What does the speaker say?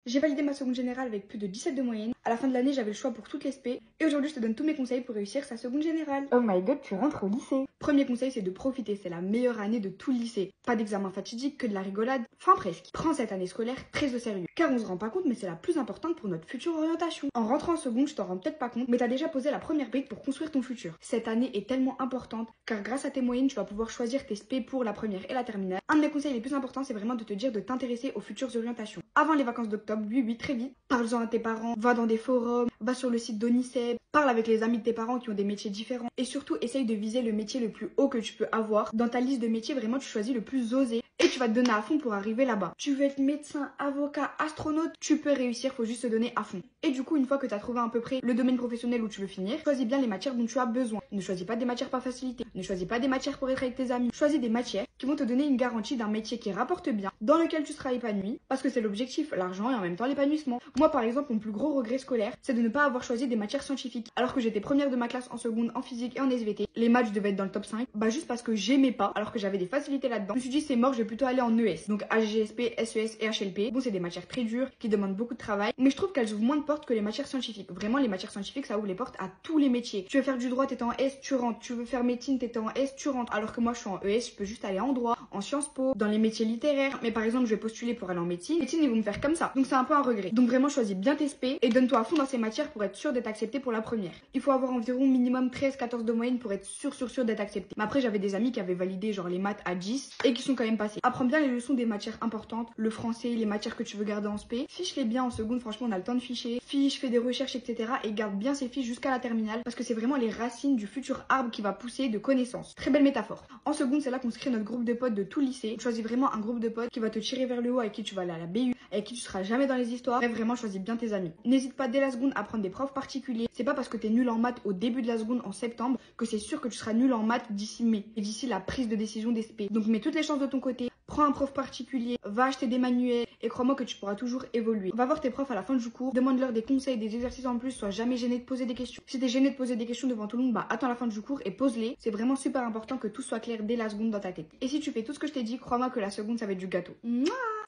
J'ai validé ma seconde générale avec plus de 17 de moyenne. À la fin de l'année, j'avais le choix pour toutes les spé. Et aujourd'hui, je te donne tous mes conseils pour réussir sa seconde générale. Oh my god, tu rentres au lycée. Premier conseil, c'est de profiter. C'est la meilleure année de tout le lycée. Pas d'examen fatidique, que de la rigolade. Enfin presque. Prends cette année scolaire très au sérieux. Car on se rend pas compte, mais c'est la plus importante pour notre future orientation. En rentrant en seconde, je t'en rends peut-être pas compte, mais t'as déjà posé la première brique pour construire ton futur. Cette année est tellement importante, car grâce à tes moyennes, tu vas pouvoir choisir tes spé pour la première et la terminale. Un de mes conseils les plus importants, c'est vraiment de te dire de t'intéresser aux futures orientations. Avant les vacances d'octobre, oui, très vite. Parle-en à tes parents, va dans des forums, va sur le site d'Onicep, parle avec les amis de tes parents qui ont des métiers différents. Et surtout, essaye de viser le métier le plus haut que tu peux avoir. Dans ta liste de métiers, vraiment, tu choisis le plus osé et tu vas te donner à fond pour arriver là-bas. Tu veux être médecin, avocat, astronaute, tu peux réussir, faut juste se donner à fond. Et du coup, une fois que tu as trouvé à peu près le domaine professionnel où tu veux finir, choisis bien les matières dont tu as besoin. Ne choisis pas des matières par facilité, ne choisis pas des matières pour être avec tes amis. Choisis des matières qui vont te donner une garantie d'un métier qui rapporte bien, dans lequel tu seras épanoui, parce que c'est l'objectif, l'argent et en même temps l'épanouissement. Moi, par exemple, mon plus gros regret scolaire, c'est de ne pas avoir choisi des matières scientifiques. Alors que j'étais première de ma classe en seconde, en physique et en SVT, les maths je devais être dans le top 5, juste parce que j'aimais pas, alors que j'avais des facilités là-dedans. Je me suis dit, c'est mort, je vais plutôt aller en ES. Donc AGSP, SES et HLP. Bon, c'est des matières très dures, qui demandent beaucoup de travail, mais je trouve qu'elles ouvrent moins de portes que les matières scientifiques. Vraiment, les matières scientifiques, ça ouvre les portes à tous les métiers. Tu veux faire du droit, t'es en S, tu rentres. Tu veux faire médecine, t'es en S, tu rentres. Alors que moi, je suis en ES, je peux juste aller en droit, en Sciences Po, dans les métiers littéraires. Mais par exemple, je vais postuler pour aller en médecine. Médecine, ils vont me faire comme ça. Donc c'est un peu un regret. Donc vraiment, choisis bien tes spé et donne-toi à fond dans ces matières pour être sûr d'être accepté pour la première. Il faut avoir environ minimum 13-14 de moyenne pour être sûr d'être accepté. Mais après, j'avais des amis qui avaient validé genre les maths à 10 et qui sont quand même passés. Apprends bien les leçons des matières importantes, le français, les matières que tu veux garder en spé. Fiche-les bien en seconde, franchement, on a le temps de ficher. Fiche, fais des recherches, etc. Et garde bien ces fiches jusqu'à la terminale parce que c'est vraiment les racines du futur arbre qui va pousser de connaissances. Très belle métaphore. En seconde, c'est là qu'on se crée notre groupe de potes de tout lycée. Choisis vraiment un groupe de potes qui va te tirer vers le haut, avec qui tu vas aller à la BU, avec qui tu seras jamais dans les histoires. Bref, vraiment, choisis bien tes amis. N'hésite pas dès la seconde à prendre des profs particuliers. C'est pas parce que t'es nul en maths au début de la seconde en septembre que c'est sûr que tu seras nul en maths d'ici mai et d'ici la prise de décision des spé. Donc mets toutes les chances de ton côté. Prends un prof particulier, va acheter des manuels et crois-moi que tu pourras toujours évoluer. Va voir tes profs à la fin du cours, demande-leur des conseils, des exercices en plus, sois jamais gêné de poser des questions. Si t'es gêné de poser des questions devant tout le monde, attends la fin du cours et pose-les. C'est vraiment super important que tout soit clair dès la seconde dans ta tête. Et si tu fais tout ce que je t'ai dit, crois-moi que la seconde ça va être du gâteau. Mouah.